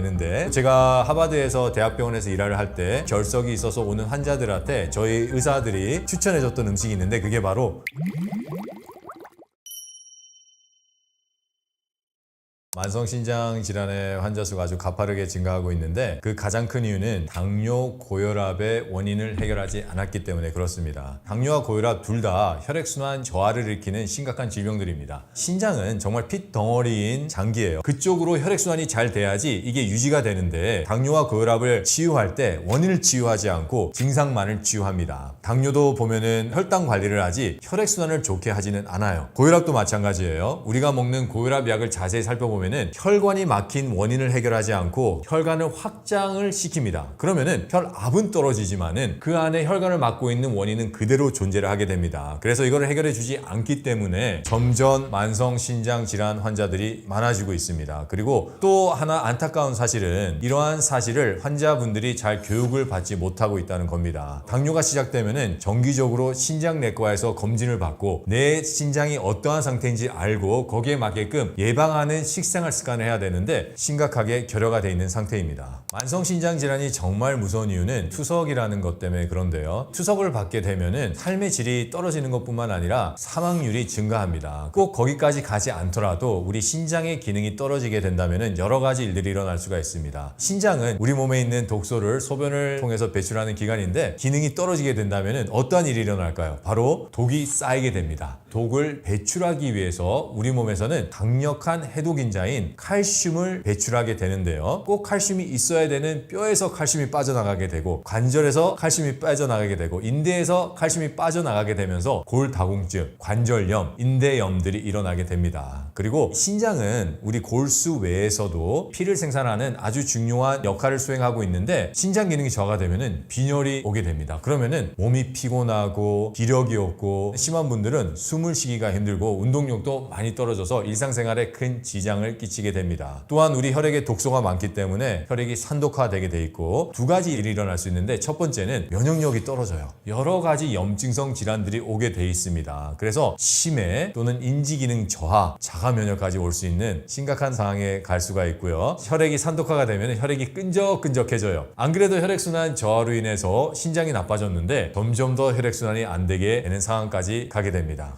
되는데, 제가 하버드에서 대학병원에서 일을 할 때 결석이 있어서 오는 환자들한테 저희 의사들이 추천해줬던 음식이 있는데, 그게 바로 만성신장 질환의 환자 수가 아주 가파르게 증가하고 있는데, 그 가장 큰 이유는 당뇨, 고혈압의 원인을 해결하지 않았기 때문에 그렇습니다. 당뇨와 고혈압 둘 다 혈액순환 저하를 일으키는 심각한 질병들입니다. 신장은 정말 핏덩어리인 장기예요. 그쪽으로 혈액순환이 잘 돼야지 이게 유지가 되는데, 당뇨와 고혈압을 치유할 때 원인을 치유하지 않고 증상만을 치유합니다. 당뇨도 보면은 혈당 관리를 하지 혈액순환을 좋게 하지는 않아요. 고혈압도 마찬가지예요. 우리가 먹는 고혈압 약을 자세히 살펴보면 혈관이 막힌 원인을 해결하지 않고 혈관을 확장을 시킵니다. 그러면은 혈압은 떨어지지만은 그 안에 혈관을 막고 있는 원인은 그대로 존재를 하게 됩니다. 그래서 이거를 해결해 주지 않기 때문에 점점 만성 신장 질환 환자들이 많아지고 있습니다. 그리고 또 하나 안타까운 사실은, 이러한 사실을 환자분들이 잘 교육을 받지 못하고 있다는 겁니다. 당뇨가 시작되면은 정기적으로 신장내과에서 검진을 받고 내 신장이 어떠한 상태인지 알고 거기에 맞게끔 예방하는 식생활 습관을 해야 되는데, 심각하게 결여가 돼 있는 상태입니다. 만성신장 질환이 정말 무서운 이유는 투석이라는 것 때문에 그런데요. 투석을 받게 되면은 삶의 질이 떨어지는 것뿐만 아니라 사망률이 증가합니다. 꼭 거기까지 가지 않더라도 우리 신장의 기능이 떨어지게 된다면은 여러 가지 일들이 일어날 수가 있습니다. 신장은 우리 몸에 있는 독소를 소변을 통해서 배출하는 기관인데, 기능이 떨어지게 된다면은 어떠한 일이 일어날까요? 바로 독이 쌓이게 됩니다. 독을 배출하기 위해서 우리 몸에서는 강력한 해독인자인 칼슘을 배출하게 되는데요. 꼭 칼슘이 있어야 되는 뼈에서 칼슘이 빠져나가게 되고, 관절에서 칼슘이 빠져나가게 되고, 인대에서 칼슘이 빠져나가게 되면서 골다공증, 관절염, 인대염들이 일어나게 됩니다. 그리고 신장은 우리 골수 외에서도 피를 생산하는 아주 중요한 역할을 수행하고 있는데, 신장 기능이 저하가 되면은 빈혈이 오게 됩니다. 그러면은 몸이 피곤하고 기력이 없고, 심한 분들은 숨을 쉬기가 힘들고 운동력도 많이 떨어져서 일상생활에 큰 지장을 끼치게 됩니다. 또한 우리 혈액에 독소가 많기 때문에 혈액이 산독화되게 돼 있고, 두 가지 일이 일어날 수 있는데, 첫 번째는 면역력이 떨어져요. 여러 가지 염증성 질환들이 오게 돼 있습니다. 그래서 치매 또는 인지기능 저하, 자가면역까지 올 수 있는 심각한 상황에 갈 수가 있고요. 혈액이 산독화가 되면 혈액이 끈적끈적해져요. 안 그래도 혈액순환 저하로 인해서 신장이 나빠졌는데 점점 더 혈액순환이 안 되게 되는 상황까지 가게 됩니다.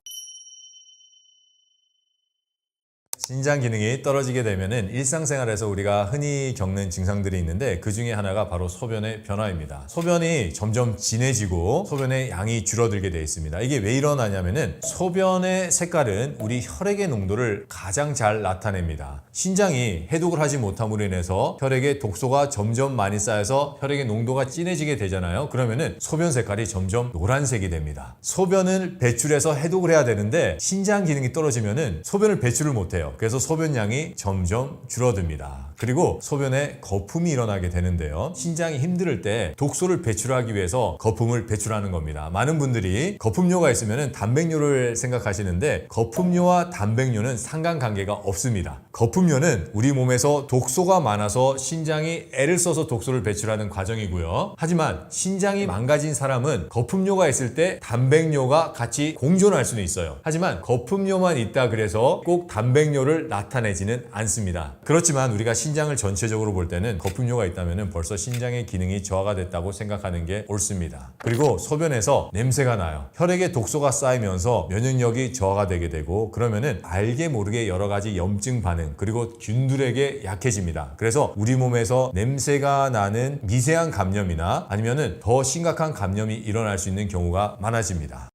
신장 기능이 떨어지게 되면은 일상생활에서 우리가 흔히 겪는 증상들이 있는데, 그 중에 하나가 바로 소변의 변화입니다. 소변이 점점 진해지고 소변의 양이 줄어들게 되어 있습니다. 이게 왜 일어나냐면은, 소변의 색깔은 우리 혈액의 농도를 가장 잘 나타냅니다. 신장이 해독을 하지 못함으로 인해서 혈액에 독소가 점점 많이 쌓여서 혈액의 농도가 진해지게 되잖아요. 그러면은 소변 색깔이 점점 노란색이 됩니다. 소변을 배출해서 해독을 해야 되는데, 신장 기능이 떨어지면은 소변을 배출을 못해요. 그래서 소변량이 점점 줄어듭니다. 그리고 소변에 거품이 일어나게 되는데요. 신장이 힘들 때 독소를 배출하기 위해서 거품을 배출하는 겁니다. 많은 분들이 거품뇨가 있으면 단백뇨를 생각하시는데, 거품뇨와 단백뇨는 상관관계가 없습니다. 거품뇨는 우리 몸에서 독소가 많아서 신장이 애를 써서 독소를 배출하는 과정이고요. 하지만 신장이 망가진 사람은 거품뇨가 있을 때 단백뇨가 같이 공존할 수는 있어요. 하지만 거품뇨만 있다 그래서 꼭 단백뇨를 나타내지는 않습니다. 그렇지만 우리가 신장을 전체적으로 볼 때는 거품뇨가 있다면 벌써 신장의 기능이 저하가 됐다고 생각하는 게 옳습니다. 그리고 소변에서 냄새가 나요. 혈액에 독소가 쌓이면서 면역력이 저하가 되게 되고, 그러면은 알게 모르게 여러 가지 염증 반응, 그리고 균들에게 약해집니다. 그래서 우리 몸에서 냄새가 나는 미세한 감염이나 아니면은 더 심각한 감염이 일어날 수 있는 경우가 많아집니다.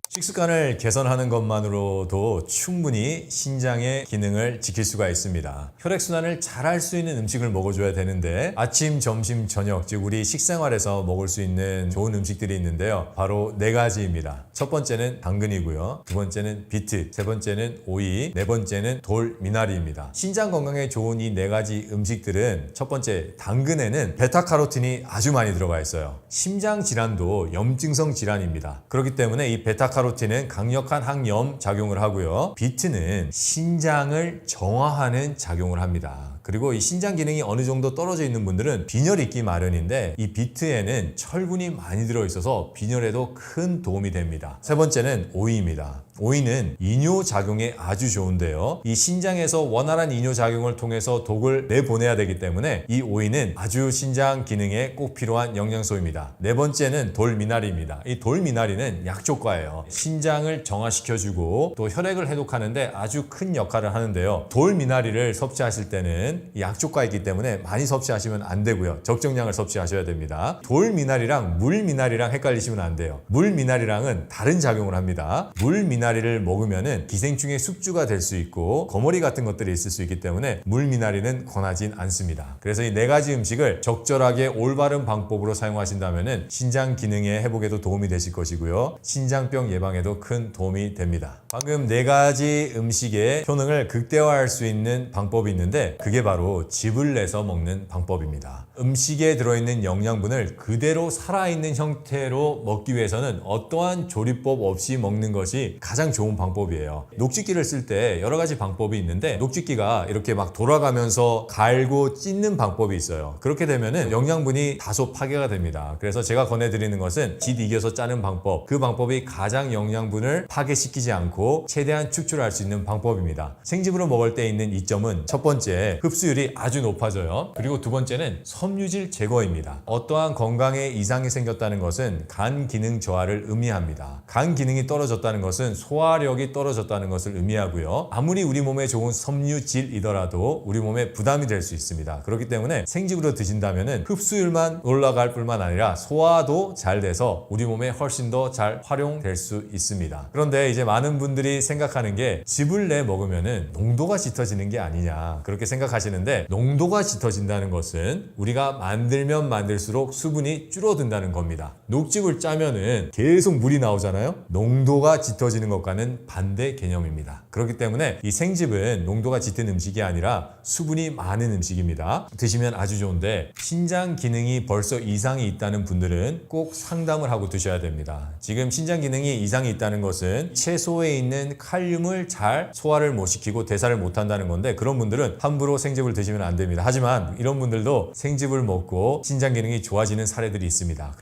식습관을 개선하는 것만으로도 충분히 신장의 기능을 지킬 수가 있습니다. 혈액순환을 잘 할 수 있는 음식을 먹어줘야 되는데, 아침, 점심, 저녁, 즉 우리 식생활에서 먹을 수 있는 좋은 음식들이 있는데요. 바로 4가지입니다. 첫 번째는 당근이고요. 두 번째는 비트, 세 번째는 오이, 네 번째는 돌, 미나리입니다. 신장 건강에 좋은 이 4가지 음식들은, 첫 번째 당근에는 베타카로틴이 아주 많이 들어가 있어요. 심장 질환도 염증성 질환입니다. 그렇기 때문에 이 베타카로틴은 강력한 항염 작용을 하고요. 비트는 신장을 정화하는 작용을 합니다. 그리고 이 신장 기능이 어느 정도 떨어져 있는 분들은 빈혈이 있기 마련인데 이 비트에는 철분이 많이 들어있어서 빈혈에도 큰 도움이 됩니다. 세 번째는 오이입니다. 오이는 이뇨작용에 아주 좋은데요. 이 신장에서 원활한 이뇨작용을 통해서 독을 내보내야 되기 때문에 이 오이는 아주 신장 기능에 꼭 필요한 영양소입니다. 네 번째는 돌미나리입니다. 이 돌미나리는 약초과예요. 신장을 정화시켜주고 또 혈액을 해독하는데 아주 큰 역할을 하는데요. 돌미나리를 섭취하실 때는 약초과이기 때문에 많이 섭취하시면 안 되고요. 적정량을 섭취하셔야 됩니다. 돌미나리랑 물미나리랑 헷갈리시면 안 돼요. 물미나리랑은 다른 작용을 합니다. 물미나리를 먹으면은 기생충의 숙주가 될 수 있고 거머리 같은 것들이 있을 수 있기 때문에 물미나리는 권하진 않습니다. 그래서 이 네 가지 음식을 적절하게 올바른 방법으로 사용하신다면은 신장 기능의 회복에도 도움이 되실 것이고요. 신장병 예방에도 큰 도움이 됩니다. 방금 네 가지 음식의 효능을 극대화할 수 있는 방법이 있는데 그게 바로 즙을 내서 먹는 방법입니다. 음식에 들어있는 영양분을 그대로 살아있는 형태로 먹기 위해서는 어떠한 조리법 없이 먹는 것이 가장 좋은 방법이에요. 녹즙기를 쓸 때 여러 가지 방법이 있는데 녹즙기가 이렇게 막 돌아가면서 갈고 찢는 방법이 있어요. 그렇게 되면은 영양분이 다소 파괴가 됩니다. 그래서 제가 권해드리는 것은 짓 이겨서 짜는 방법, 그 방법이 가장 영양분을 파괴시키지 않고 최대한 축출할 수 있는 방법입니다. 생즙으로 먹을 때 있는 이점은 첫 번째, 흡수율이 아주 높아져요. 그리고 두 번째는 섬유질 제거입니다. 어떠한 건강에 이상이 생겼다는 것은 간 기능 저하를 의미합니다. 간 기능이 떨어졌다는 것은 소화력이 떨어졌다는 것을 의미하고요. 아무리 우리 몸에 좋은 섬유질이더라도 우리 몸에 부담이 될 수 있습니다. 그렇기 때문에 생즙으로 드신다면 흡수율만 올라갈 뿐만 아니라 소화도 잘 돼서 우리 몸에 훨씬 더 잘 활용될 수 있습니다. 그런데 이제 많은 분들이 생각하는 게 즙을 내 먹으면 농도가 짙어지는 게 아니냐 그렇게 생각하시는데, 농도가 짙어진다는 것은 우리가 만들면 만들수록 수분이 줄어든다는 겁니다. 녹즙을 짜면은 계속 물이 나오잖아요. 농도가 짙어지는 것과는 반대 개념입니다. 그렇기 때문에 이 생즙은 농도가 짙은 음식이 아니라 수분이 많은 음식입니다. 드시면 아주 좋은데 신장 기능이 벌써 이상이 있다는 분들은 꼭 상담을 하고 드셔야 됩니다. 지금 신장 기능이 이상이 있다는 것은 채소에 있는 칼륨을 잘 소화를 못 시키고 대사를 못 한다는 건데, 그런 분들은 함부로 생즙을 드시면 안 됩니다. 하지만 이런 분들도 생즙을 먹고 신장 기능이 좋아지는 사례들이 있습니다.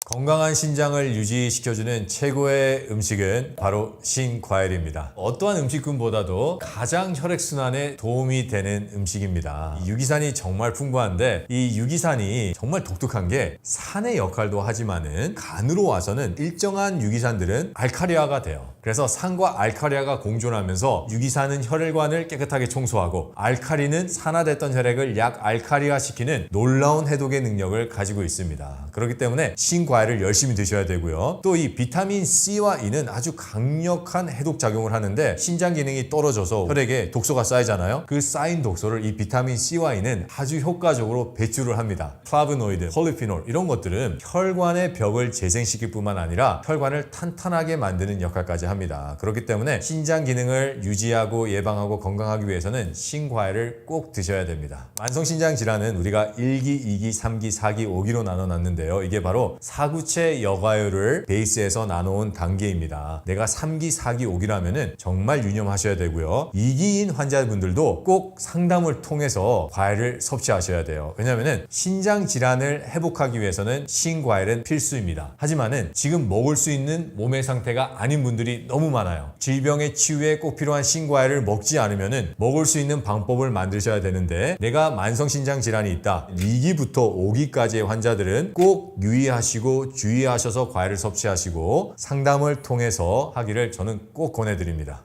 건강한 신장을 유지시켜주는 최고의 음식은 바로 신과일입니다. 어떠한 음식군보다도 가장 혈액순환에 도움이 되는 음식입니다. 유기산이 정말 풍부한데 이 유기산이 정말 독특한 게 산의 역할도 하지만은 간으로 와서는 일정한 유기산들은 알칼리화가 돼요. 그래서 산과 알칼리화가 공존하면서 유기산은 혈관을 깨끗하게 청소하고 알칼리는 산화됐던 혈액을 약알칼리화시키는 놀라운 해독의 능력을 가지고 있습니다. 그렇기 때문에 신과일을 열심히 드셔야 되고요. 또 이 비타민 C와 E는 아주 강력한 해독 작용을 하는데 신장 기능이 떨어져서 혈액에 독소가 쌓이잖아요. 그 쌓인 독소를 이 비타민 C와 E는 아주 효과적으로 배출을 합니다. 플라보노이드, 폴리피놀 이런 것들은 혈관의 벽을 재생시킬 뿐만 아니라 혈관을 탄탄하게 만드는 역할까지 합니다. 그렇기 때문에 신장 기능을 유지하고 예방하고 건강하기 위해서는 신과일을 꼭 드셔야 됩니다. 만성신장 질환은 우리가 1기, 2기, 3기, 4기, 5기로 나눠놨는데요. 이게 바로 사구체 여과율을 베이스에서 나눠온 단계입니다. 내가 3기, 4기, 5기라면은 정말 유념하셔야 되고요. 2기인 환자분들도 꼭 상담을 통해서 과일을 섭취하셔야 돼요. 왜냐면은 신장 질환을 회복하기 위해서는 신과일은 필수입니다. 하지만은 지금 먹을 수 있는 몸의 상태가 아닌 분들이 너무 많아요. 질병의 치유에 꼭 필요한 신과일을 먹지 않으면은 먹을 수 있는 방법을 만드셔야 되는데, 내가 만성신장 질환이 있다 2기부터 5기까지의 환자들은 꼭 유의하시고 주의하셔서 과일을 섭취하시고 상담을 통해서 하기를 저는 꼭 권해드립니다.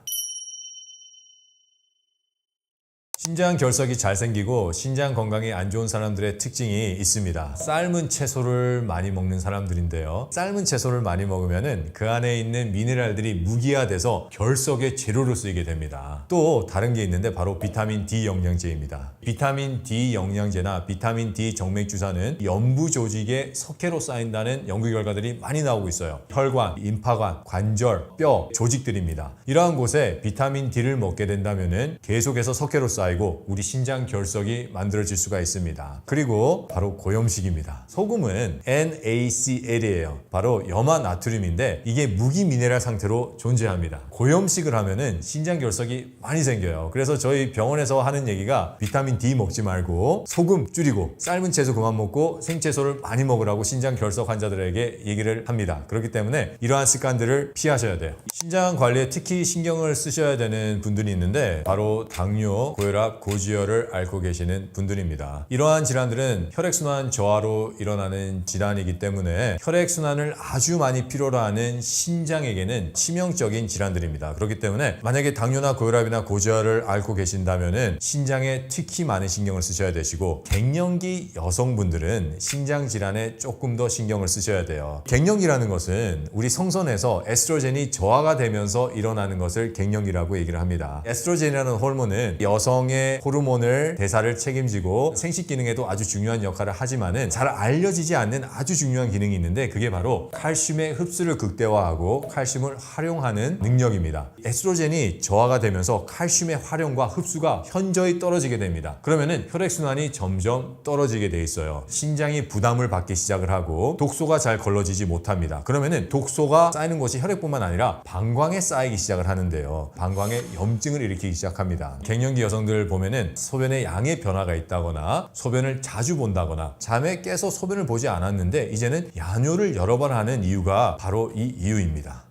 신장 결석이 잘 생기고 신장 건강이 안 좋은 사람들의 특징이 있습니다. 삶은 채소를 많이 먹는 사람들인데요. 삶은 채소를 많이 먹으면 그 안에 있는 미네랄들이 무기화돼서 결석의 재료로 쓰이게 됩니다. 또 다른 게 있는데 바로 비타민 D 영양제입니다. 비타민 D 영양제나 비타민 D 정맥주사는 연부 조직에 석회로 쌓인다는 연구 결과들이 많이 나오고 있어요. 혈관, 임파관, 관절, 뼈, 조직들입니다. 이러한 곳에 비타민 D를 먹게 된다면 계속해서 석회로 쌓여 쌓이고 우리 신장 결석이 만들어질 수가 있습니다. 그리고 바로 고염식입니다. 소금은 NaCl이에요. 바로 염화 나트륨인데 이게 무기미네랄 상태로 존재합니다. 고염식을 하면은 신장 결석이 많이 생겨요. 그래서 저희 병원에서 하는 얘기가 비타민 D 먹지 말고 소금 줄이고 삶은 채소 그만 먹고 생채소를 많이 먹으라고 신장 결석 환자들에게 얘기를 합니다. 그렇기 때문에 이러한 습관들을 피하셔야 돼요. 신장 관리에 특히 신경을 쓰셔야 되는 분들이 있는데 바로 당뇨, 고혈압, 고지혈을 앓고 계시는 분들입니다. 이러한 질환들은 혈액순환 저하로 일어나는 질환이기 때문에 혈액순환을 아주 많이 필요로 하는 신장에게는 치명적인 질환들입니다. 그렇기 때문에 만약에 당뇨나 고혈압이나 고지혈을 앓고 계신다면 신장에 특히 많은 신경을 쓰셔야 되시고 갱년기 여성분들은 신장 질환에 조금 더 신경을 쓰셔야 돼요. 갱년기라는 것은 우리 성선에서 에스트로겐이 저하가 되면서 일어나는 것을 갱년기라고 얘기를 합니다. 에스트로겐이라는 호르몬은 여성의 호르몬을 대사를 책임지고 생식 기능에도 아주 중요한 역할을 하지만은 잘 알려지지 않는 아주 중요한 기능이 있는데 그게 바로 칼슘의 흡수를 극대화하고 칼슘을 활용하는 능력입니다. 에스트로겐이 저하가 되면서 칼슘의 활용과 흡수가 현저히 떨어지게 됩니다. 그러면은 혈액순환이 점점 떨어지게 돼 있어요. 신장이 부담을 받기 시작을 하고 독소가 잘 걸러지지 못합니다. 그러면은 독소가 쌓이는 것이 혈액뿐만 아니라 방광에 쌓이기 시작을 하는데요. 방광에 염증을 일으키기 시작합니다. 갱년기 여성들 보면은 소변의 양의 변화가 있다거나 소변을 자주 본다거나 잠에 깨서 소변을 보지 않았는데 이제는 야뇨를 여러 번 하는 이유가 바로 이 이유입니다.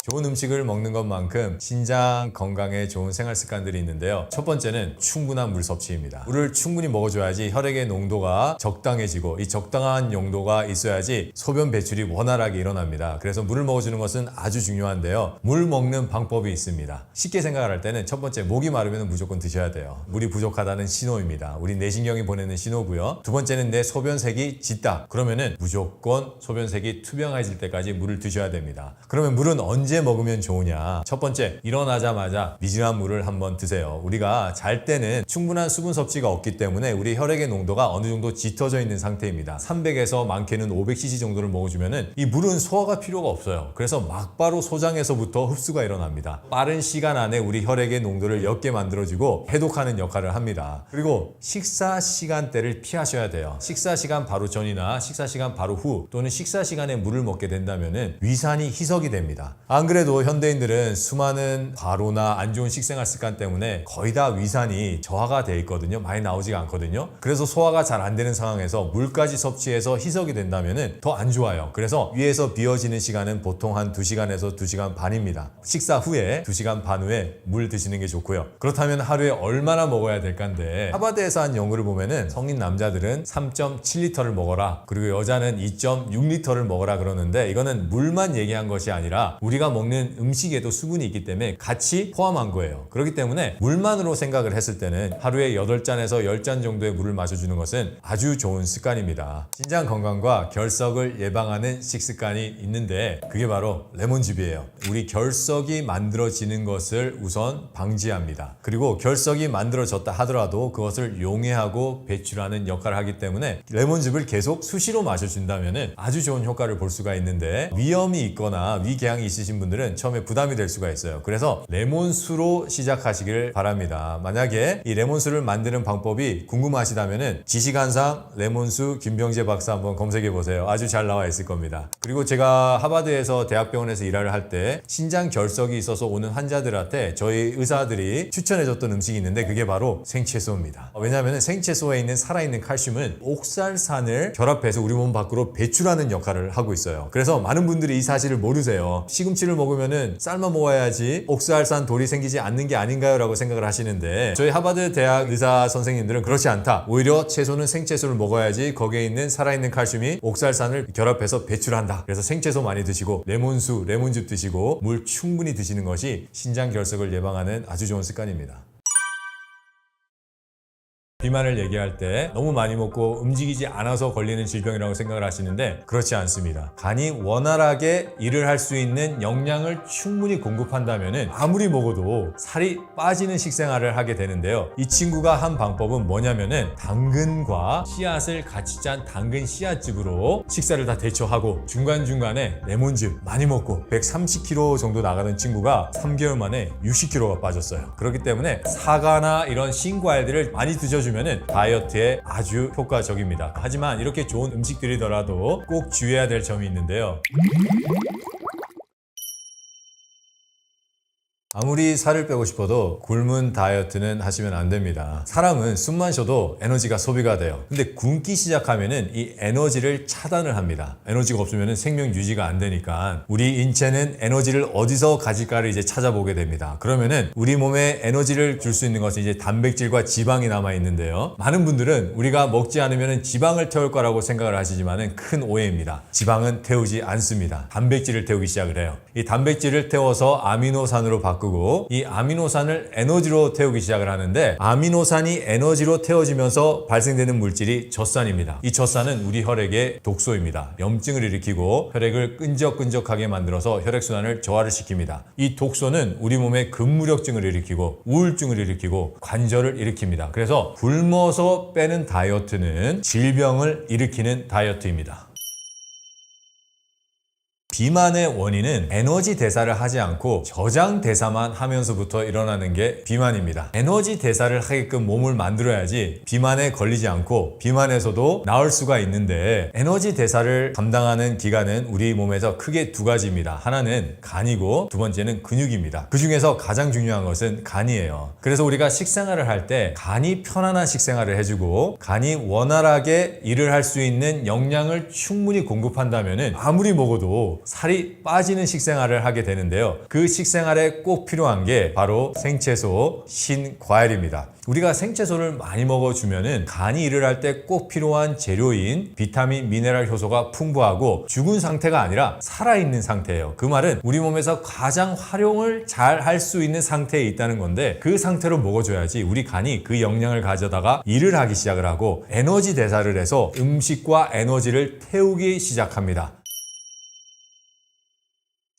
좋은 음식을 먹는 것만큼 신장 건강에 좋은 생활 습관들이 있는데요. 첫 번째는 충분한 물 섭취입니다. 물을 충분히 먹어줘야지 혈액의 농도가 적당해지고 이 적당한 용도가 있어야지 소변 배출이 원활하게 일어납니다. 그래서 물을 먹어주는 것은 아주 중요한데요. 물 먹는 방법이 있습니다. 쉽게 생각을 할 때는 첫 번째, 목이 마르면 무조건 드셔야 돼요. 물이 부족하다는 신호입니다. 우리 내신경이 보내는 신호고요. 두 번째는 내 소변색이 짙다. 그러면은 무조건 소변색이 투명해질 때까지 물을 드셔야 됩니다. 그러면 물은 언제 먹으면 좋으냐? 첫 번째, 일어나자마자 미지근한 물을 한번 드세요. 우리가 잘 때는 충분한 수분 섭취가 없기 때문에 우리 혈액의 농도가 어느 정도 짙어져 있는 상태입니다. 300에서 많게는 500cc 정도를 먹어주면은 이 물은 소화가 필요가 없어요. 그래서 막바로 소장에서부터 흡수가 일어납니다. 빠른 시간 안에 우리 혈액의 농도를 옅게 만들어주고 해독하는 역할을 합니다. 그리고 식사 시간대를 피하셔야 돼요. 식사 시간 바로 전이나 식사 시간 바로 후 또는 식사 시간에 물을 먹게 된다면은 위산이 희석이 됩니다. 안 그래도 현대인들은 수많은 과로나 안 좋은 식생활 습관 때문에 거의 다 위산이 저하가 돼 있거든요. 많이 나오지가 않거든요. 그래서 소화가 잘 안 되는 상황에서 물까지 섭취해서 희석이 된다면 더 안 좋아요. 그래서 위에서 비워지는 시간은 보통 한 2시간에서 2시간 반입니다. 식사 후에 2시간 반 후에 물 드시는 게 좋고요. 그렇다면 하루에 얼마나 먹어야 될까인데 하버드에서 한 연구를 보면은 성인 남자들은 3.7리터를 먹어라. 그리고 여자는 2.6리터를 먹어라 그러는데 이거는 물만 얘기한 것이 아니라 우리가 먹는 음식에도 수분이 있기 때문에 같이 포함한 거예요. 그렇기 때문에 물만으로 생각을 했을 때는 하루에 8잔에서 10잔 정도의 물을 마셔주는 것은 아주 좋은 습관입니다. 신장 건강과 결석을 예방하는 식습관이 있는데 그게 바로 레몬즙이에요. 우리 결석이 만들어지는 것을 우선 방지합니다. 그리고 결석이 만들어졌다 하더라도 그것을 용해하고 배출하는 역할을 하기 때문에 레몬즙을 계속 수시로 마셔준다면 아주 좋은 효과를 볼 수가 있는데 위염이 있거나 위궤양이 있으신 분들은 처음에 부담이 될 수가 있어요. 그래서 레몬수로 시작하시길 바랍니다. 만약에 이 레몬수를 만드는 방법이 궁금하시다면 지식한상 레몬수 김병재 박사 한번 검색해 보세요. 아주 잘 나와 있을 겁니다. 그리고 제가 하버드에서 대학병원에서 일을 할 때 신장 결석이 있어서 오는 환자들한테 저희 의사들이 추천해줬던 음식이 있는데 그게 바로 생채소입니다. 왜냐하면 생채소에 있는 살아있는 칼슘은 옥살산을 결합해서 우리 몸 밖으로 배출하는 역할을 하고 있어요. 그래서 많은 분들이 이 사실을 모르세요. 시금치를 먹으면은 삶아 먹어야지 옥살산 돌이 생기지 않는 게 아닌가요? 라고 생각을 하시는데 저희 하버드 대학 의사 선생님들은 그렇지 않다. 오히려 채소는 생채소를 먹어야지 거기에 있는 살아있는 칼슘이 옥살산을 결합해서 배출한다. 그래서 생채소 많이 드시고 레몬수, 레몬즙 드시고 물 충분히 드시는 것이 신장 결석을 예방하는 아주 좋은 습관입니다. 비만을 얘기할 때 너무 많이 먹고 움직이지 않아서 걸리는 질병이라고 생각을 하시는데 그렇지 않습니다. 간이 원활하게 일을 할 수 있는 영양을 충분히 공급한다면 아무리 먹어도 살이 빠지는 식생활을 하게 되는데요. 이 친구가 한 방법은 뭐냐면은 당근과 씨앗을 같이 짠 당근 씨앗즙으로 식사를 다 대처하고 중간중간에 레몬즙 많이 먹고 130kg 정도 나가던 친구가 3개월 만에 60kg가 빠졌어요. 그렇기 때문에 사과나 이런 신과일들을 많이 드셔주면 다이어트에 아주 효과적입니다. 하지만 이렇게 좋은 음식들이더라도 꼭 주의해야 될 점이 있는데요. 아무리 살을 빼고 싶어도 굶은 다이어트는 하시면 안 됩니다. 사람은 숨만 쉬어도 에너지가 소비가 돼요. 근데 굶기 시작하면은 이 에너지를 차단을 합니다. 에너지가 없으면 생명 유지가 안 되니까 우리 인체는 에너지를 어디서 가질까를 이제 찾아보게 됩니다. 그러면은 우리 몸에 에너지를 줄 수 있는 것은 이제 단백질과 지방이 남아 있는데요. 많은 분들은 우리가 먹지 않으면 지방을 태울 거라고 생각을 하시지만은 큰 오해입니다. 지방은 태우지 않습니다. 단백질을 태우기 시작을 해요. 이 단백질을 태워서 아미노산으로 바꾸고 이 아미노산을 에너지로 태우기 시작을 하는데 아미노산이 에너지로 태워지면서 발생되는 물질이 젖산입니다. 이 젖산은 우리 혈액의 독소입니다. 염증을 일으키고 혈액을 끈적끈적하게 만들어서 혈액순환을 저하를 시킵니다. 이 독소는 우리 몸에 근무력증을 일으키고 우울증을 일으키고 관절을 일으킵니다. 그래서 굶어서 빼는 다이어트는 질병을 일으키는 다이어트입니다. 비만의 원인은 에너지 대사를 하지 않고 저장 대사만 하면서부터 일어나는 게 비만입니다. 에너지 대사를 하게끔 몸을 만들어야지 비만에 걸리지 않고 비만에서도 나을 수가 있는데 에너지 대사를 담당하는 기관은 우리 몸에서 크게 두 가지입니다. 하나는 간이고 두 번째는 근육입니다. 그 중에서 가장 중요한 것은 간이에요. 그래서 우리가 식생활을 할 때 간이 편안한 식생활을 해주고 간이 원활하게 일을 할 수 있는 영양을 충분히 공급한다면 아무리 먹어도 살이 빠지는 식생활을 하게 되는데요. 그 식생활에 꼭 필요한 게 바로 생채소, 신과일입니다. 우리가 생채소를 많이 먹어주면은 간이 일을 할 때 꼭 필요한 재료인 비타민, 미네랄 효소가 풍부하고 죽은 상태가 아니라 살아있는 상태예요. 그 말은 우리 몸에서 가장 활용을 잘 할 수 있는 상태에 있다는 건데 그 상태로 먹어줘야지 우리 간이 그 영양을 가져다가 일을 하기 시작을 하고 에너지 대사를 해서 음식과 에너지를 태우기 시작합니다.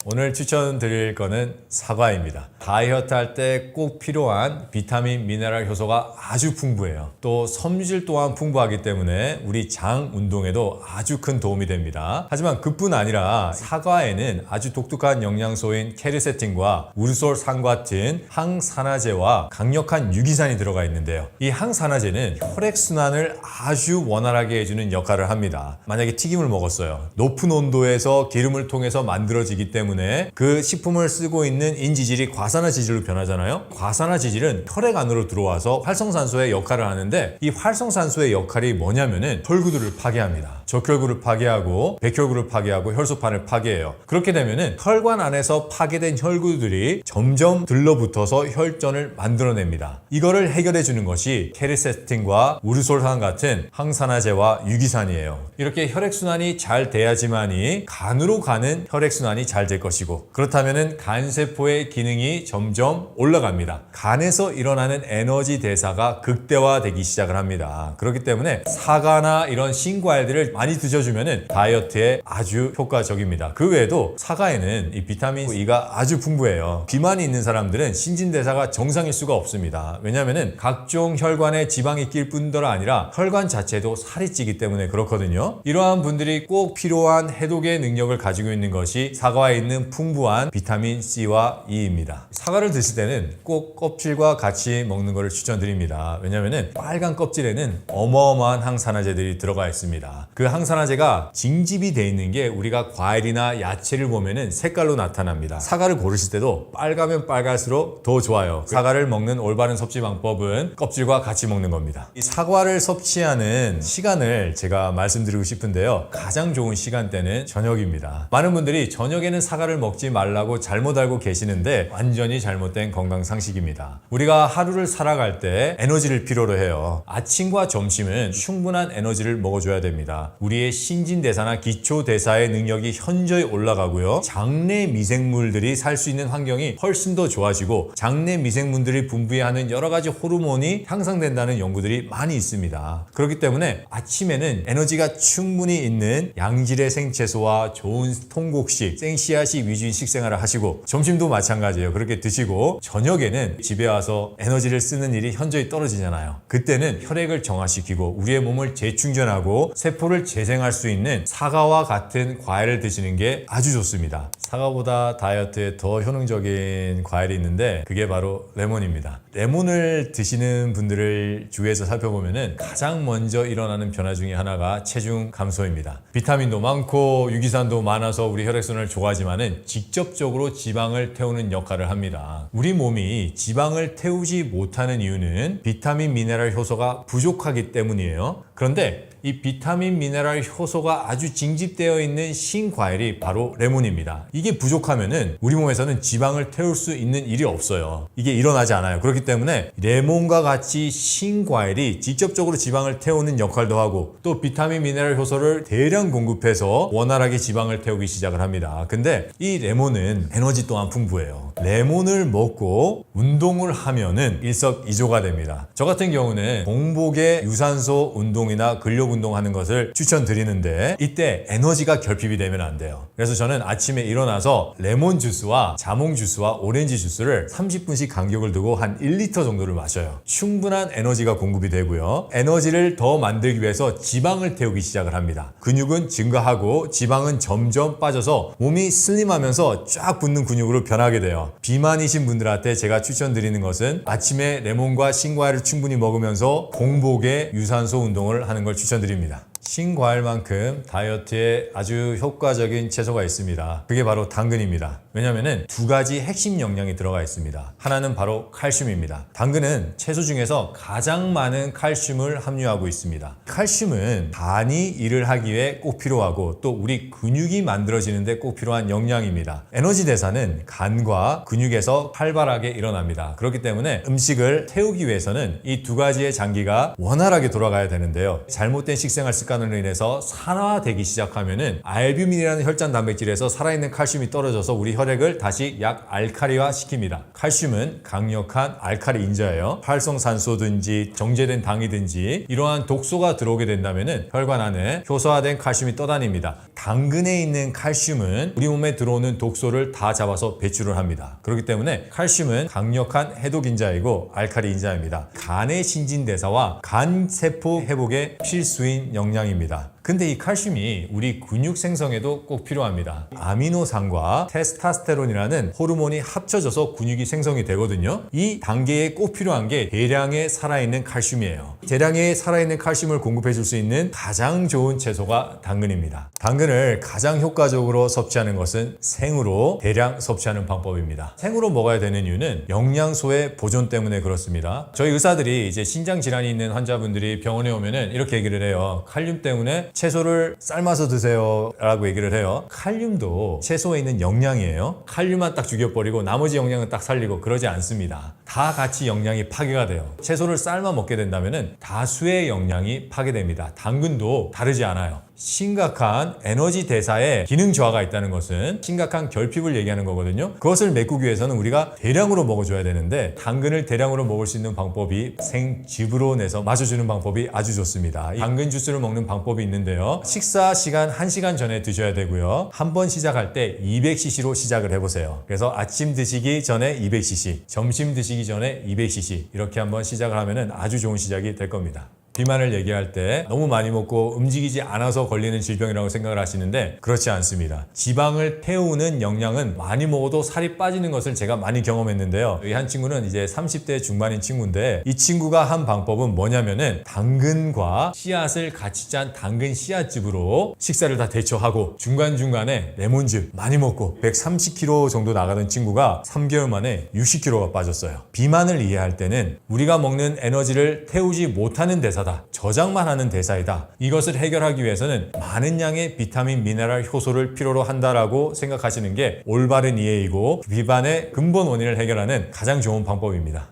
오늘 추천드릴 거는 사과입니다. 다이어트 할 때 꼭 필요한 비타민, 미네랄 효소가 아주 풍부해요. 또 섬유질 또한 풍부하기 때문에 우리 장 운동에도 아주 큰 도움이 됩니다. 하지만 그뿐 아니라 사과에는 아주 독특한 영양소인 케르세틴과 우르솔산 같은 항산화제와 강력한 유기산이 들어가 있는데요. 이 항산화제는 혈액순환을 아주 원활하게 해주는 역할을 합니다. 만약에 튀김을 먹었어요. 높은 온도에서 기름을 통해서 만들어지기 때문에 그 식품을 쓰고 있는 인지질이 과산화지질로 변하잖아요. 과산화지질은 혈액 안으로 들어와서 활성산소의 역할을 하는데 이 활성산소의 역할이 뭐냐면은 혈구들을 파괴합니다. 적혈구를 파괴하고 백혈구를 파괴하고 혈소판을 파괴해요. 그렇게 되면은 혈관 안에서 파괴된 혈구들이 점점 들러붙어서 혈전을 만들어냅니다. 이거를 해결해 주는 것이 케르세틴과 우르솔산 같은 항산화제와 유기산이에요. 이렇게 혈액순환이 잘 돼야지만이 간으로 가는 혈액순환이 잘 될 것이고 그렇다면은 간세포의 기능이 점점 올라갑니다. 간에서 일어나는 에너지 대사가 극대화되기 시작을 합니다. 그렇기 때문에 사과나 이런 신과일들을 많이 드셔주면은 다이어트에 아주 효과적입니다. 그 외에도 사과에는 이 비타민 E가 아주 풍부해요. 비만이 있는 사람들은 신진대사가 정상일 수가 없습니다. 왜냐면은 각종 혈관에 지방이 낄 뿐더러 아니라 혈관 자체도 살이 찌기 때문에 그렇거든요. 이러한 분들이 꼭 필요한 해독의 능력을 가지고 있는 것이 사과에 있는 풍부한 비타민 C와 E입니다. 사과를 드실 때는 꼭 껍질과 같이 먹는 것을 추천드립니다. 왜냐면은 빨간 껍질에는 어마어마한 항산화제들이 들어가 있습니다. 그 항산화제가 징집이 돼 있는 게 우리가 과일이나 야채를 보면은 색깔로 나타납니다. 사과를 고르실 때도 빨가면 빨갈수록 더 좋아요. 사과를 먹는 올바른 섭취 방법은 껍질과 같이 먹는 겁니다. 이 사과를 섭취하는 시간을 제가 말씀드리고 싶은데요. 가장 좋은 시간대는 저녁입니다. 많은 분들이 저녁에는 사과를 먹지 말라고 잘못 알고 계시는데 완전히 잘못된 건강 상식입니다. 우리가 하루를 살아갈 때 에너지를 필요로 해요. 아침과 점심은 충분한 에너지를 먹어줘야 됩니다. 우리의 신진대사나 기초대사의 능력이 현저히 올라가고요. 장내 미생물들이 살 수 있는 환경이 훨씬 더 좋아지고 장내 미생물들이 분비하는 여러 가지 호르몬이 향상된다는 연구들이 많이 있습니다. 그렇기 때문에 아침에는 에너지가 충분히 있는 양질의 생채소와 좋은 통곡식, 생씨앗이 위주인 식생활을 하시고 점심도 마찬가지예요. 그렇게 드시고 저녁에는 집에 와서 에너지를 쓰는 일이 현저히 떨어지잖아요. 그때는 혈액을 정화시키고 우리의 몸을 재충전하고 세포를 재생할 수 있는 사과와 같은 과일을 드시는 게 아주 좋습니다. 사과보다 다이어트에 더 효능적인 과일이 있는데 그게 바로 레몬입니다. 레몬을 드시는 분들을 주위에서 살펴보면은 가장 먼저 일어나는 변화 중에 하나가 체중 감소입니다. 비타민도 많고 유기산도 많아서 우리 혈액순환을 좋아하지만은 직접적으로 지방을 태우는 역할을 합니다. 우리 몸이 지방을 태우지 못하는 이유는 비타민 미네랄 효소가 부족하기 때문이에요. 그런데 이 비타민 미네랄 효소가 아주 징집되어 있는 신과일이 바로 레몬입니다. 이게 부족하면은 우리 몸에서는 지방을 태울 수 있는 일이 없어요. 이게 일어나지 않아요. 그렇기 때문에 레몬과 같이 신과일이 직접적으로 지방을 태우는 역할도 하고 또 비타민 미네랄 효소를 대량 공급해서 원활하게 지방을 태우기 시작을 합니다. 근데 이 레몬은 에너지 또한 풍부해요. 레몬을 먹고 운동을 하면은 일석이조가 됩니다. 저 같은 경우는 공복에 유산소 운동이나 근력 운동하는 것을 추천드리는데 이때 에너지가 결핍이 되면 안 돼요. 그래서 저는 아침에 일어나서 레몬 주스와 자몽 주스와 오렌지 주스를 30분씩 간격을 두고 한 1리터 정도를 마셔요. 충분한 에너지가 공급이 되고요. 에너지를 더 만들기 위해서 지방을 태우기 시작을 합니다. 근육은 증가하고 지방은 점점 빠져서 몸이 슬림하면서 쫙 붙는 근육으로 변하게 돼요. 비만이신 분들한테 제가 추천드리는 것은 아침에 레몬과 신과일을 충분히 먹으면서 공복에 유산소 운동을 하는 걸 추천드립니다. 신과일만큼 다이어트에 아주 효과적인 채소가 있습니다. 그게 바로 당근입니다. 왜냐면은 두 가지 핵심 영양이 들어가 있습니다. 하나는 바로 칼슘입니다. 당근은 채소 중에서 가장 많은 칼슘을 함유하고 있습니다. 칼슘은 간이 일을 하기 위해 꼭 필요하고 또 우리 근육이 만들어지는데 꼭 필요한 영양입니다. 에너지 대사는 간과 근육에서 활발하게 일어납니다. 그렇기 때문에 음식을 태우기 위해서는 이 두 가지의 장기가 원활하게 돌아가야 되는데요. 잘못된 식생활 습관으로 인해서 산화되기 시작하면은 알뷸민이라는 혈전 단백질에서 살아있는 칼슘이 떨어져서 우리 혈액을 다시 약알칼리화 시킵니다. 칼슘은 강력한 알칼리 인자예요. 활성산소든지 정제된 당이든지 이러한 독소가 들어오게 된다면은 혈관 안에 효소화된 칼슘이 떠다닙니다. 당근에 있는 칼슘은 우리 몸에 들어오는 독소를 다 잡아서 배출을 합니다. 그렇기 때문에 칼슘은 강력한 해독 인자이고 알칼리 인자입니다. 간의 신진대사와 간 세포 회복에 필수인 영양입니다. 근데 이 칼슘이 우리 근육 생성에도 꼭 필요합니다. 아미노산과 테스토스테론이라는 호르몬이 합쳐져서 근육이 생성이 되거든요. 이 단계에 꼭 필요한 게 대량의 살아있는 칼슘이에요. 대량의 살아있는 칼슘을 공급해 줄 수 있는 가장 좋은 채소가 당근입니다. 당근을 가장 효과적으로 섭취하는 것은 생으로 대량 섭취하는 방법입니다. 생으로 먹어야 되는 이유는 영양소의 보존 때문에 그렇습니다. 저희 의사들이 이제 신장 질환이 있는 환자분들이 병원에 오면은 이렇게 얘기를 해요. 칼륨 때문에 채소를 삶아서 드세요 라고 얘기를 해요. 칼륨도 채소에 있는 영양이에요. 칼륨만 딱 죽여버리고 나머지 영양은 딱 살리고 그러지 않습니다. 다 같이 영양이 파괴가 돼요. 채소를 삶아 먹게 된다면 다수의 영양이 파괴됩니다. 당근도 다르지 않아요. 심각한 에너지 대사에 기능 저하가 있다는 것은 심각한 결핍을 얘기하는 거거든요. 그것을 메꾸기 위해서는 우리가 대량으로 먹어줘야 되는데 당근을 대량으로 먹을 수 있는 방법이 생즙으로 내서 마셔주는 방법이 아주 좋습니다. 당근 주스를 먹는 방법이 있는데요. 식사 시간 1시간 전에 드셔야 되고요. 한 번 시작할 때 200cc로 시작을 해보세요. 그래서 아침 드시기 전에 200cc, 점심 드시기 전에 200cc 이렇게 한번 시작을 하면 아주 좋은 시작이 될 겁니다. 비만을 얘기할 때 너무 많이 먹고 움직이지 않아서 걸리는 질병이라고 생각을 하시는데 그렇지 않습니다. 지방을 태우는 영양은 많이 먹어도 살이 빠지는 것을 제가 많이 경험했는데요. 이 한 친구는 이제 30대 중반인 친구인데 이 친구가 한 방법은 뭐냐면은 당근과 씨앗을 같이 짠 당근 씨앗즙으로 식사를 다 대처하고 중간중간에 레몬즙 많이 먹고 130kg 정도 나가던 친구가 3개월 만에 60kg가 빠졌어요. 비만을 이해할 때는 우리가 먹는 에너지를 태우지 못하는 대사다. 저장만 하는 대사이다. 이것을 해결하기 위해서는 많은 양의 비타민, 미네랄, 효소를 필요로 한다라고 생각하시는 게 올바른 이해이고 비만의 근본 원인을 해결하는 가장 좋은 방법입니다.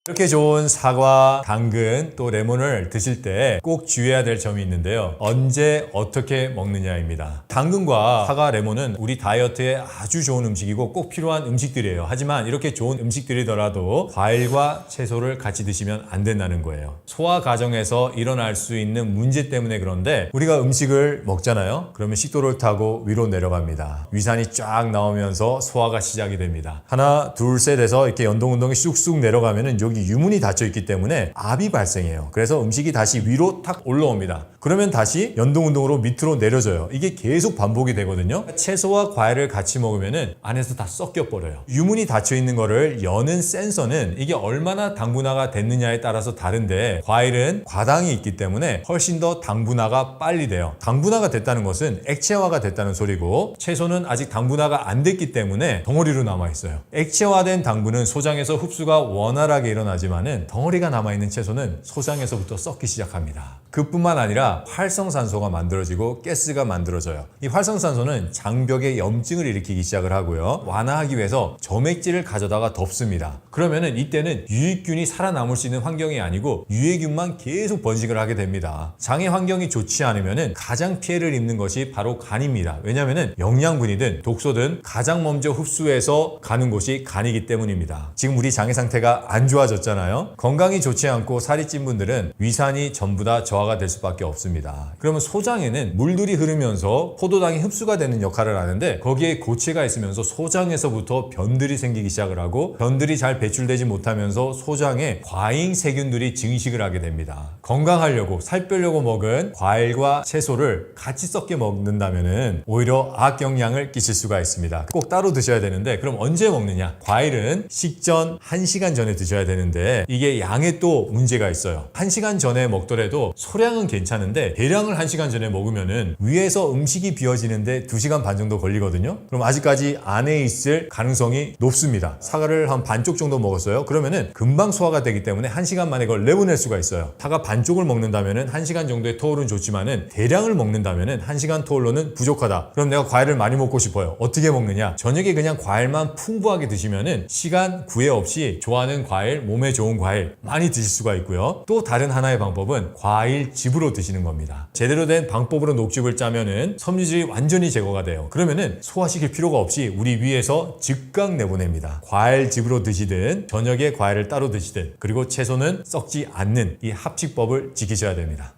이렇게 좋은 사과, 당근, 또 레몬을 드실 때 꼭 주의해야 될 점이 있는데요. 언제 어떻게 먹느냐입니다. 당근과 사과, 레몬은 우리 다이어트에 아주 좋은 음식이고 꼭 필요한 음식들이에요. 하지만 이렇게 좋은 음식들이더라도 과일과 채소를 같이 드시면 안 된다는 거예요. 소화 과정에서 일어날 수 있는 문제 때문에 그런데 우리가 음식을 먹잖아요. 그러면 식도를 타고 위로 내려갑니다. 위산이 쫙 나오면서 소화가 시작이 됩니다. 하나, 둘, 셋 해서 이렇게 연동운동이 쑥쑥 내려가면은 여기 유문이 닫혀 있기 때문에 압이 발생해요. 그래서 음식이 다시 위로 탁 올라옵니다. 그러면 다시 연동운동으로 밑으로 내려져요. 이게 계속 반복이 되거든요. 채소와 과일을 같이 먹으면은 안에서 다 섞여 버려요. 유문이 닫혀 있는 거를 여는 센서는 이게 얼마나 당분화가 됐느냐에 따라서 다른데 과일은 과당이 있기 때문에 훨씬 더 당분화가 빨리 돼요. 당분화가 됐다는 것은 액체화가 됐다는 소리고 채소는 아직 당분화가 안 됐기 때문에 덩어리로 남아 있어요. 액체화된 당분은 소장에서 흡수가 원활하게 일어나지만은 덩어리가 남아있는 채소는 소장에서부터 썩기 시작합니다. 그뿐만 아니라 활성산소가 만들어지고 가스가 만들어져요. 이 활성산소는 장벽에 염증을 일으키기 시작을 하고요. 완화하기 위해서 점액질을 가져다가 덮습니다. 그러면은 이때는 유익균이 살아남을 수 있는 환경이 아니고 유해균만 계속 번식을 하게 됩니다. 장의 환경이 좋지 않으면은 가장 피해를 입는 것이 바로 간입니다. 왜냐면은 영양분이든 독소든 가장 먼저 흡수해서 가는 곳이 간이기 때문입니다. 지금 우리 장의 상태가 안 좋아졌잖아요. 건강이 좋지 않고 살이 찐 분들은 위산이 전부 다 저하가 될 수밖에 없습니다. 그러면 소장에는 물들이 흐르면서 포도당이 흡수가 되는 역할을 하는데 거기에 고체가 있으면서 소장에서부터 변들이 생기기 시작을 하고 변들이 잘 배출되지 못하면서 소장에 과잉 세균들이 증식을 하게 됩니다. 건강하려고 살 빼려고 먹은 과일과 채소를 같이 섞여 먹는다면은 오히려 악영향을 끼칠 수가 있습니다. 꼭 따로 드셔야 되는데 그럼 언제 먹느냐? 과일은 식전 1시간 전에 드셔야 되는데 이게 양에 또 문제가 있어요. 1시간 전에 먹더라도 소량은 괜찮은데 대량을 1시간 전에 먹으면은 위에서 음식이 비워지는데 2시간 반 정도 걸리거든요. 그럼 아직까지 안에 있을 가능성이 높습니다. 사과를 한 반쪽 정도 먹었어요. 그러면은 금방 소화가 되기 때문에 1시간 만에 그걸 내보낼 수가 있어요. 사과 반쪽을 먹는다면은 1시간 정도의 토울은 좋지만은 대량을 먹는다면은 1시간 토울로는 부족하다. 그럼 내가 과일을 많이 먹고 싶어요. 어떻게 먹느냐? 저녁에 그냥 과일만 풍부하게 드시면은 시간 구애 없이 좋아하는 과일, 몸에 좋은 과일 많이 드실 수가 있고요. 또 다른 하나의 방법은 과일즙으로 드시는 겁니다. 제대로 된 방법으로 녹즙을 짜면은 섬유질이 완전히 제거가 돼요. 그러면은 소화시킬 필요가 없이 우리 위에서 즉각 내보냅니다. 과일즙으로 드시든 저녁에 과일을 따로 드시든 그리고 채소는 썩지 않는 이 합식법을 지키셔야 됩니다.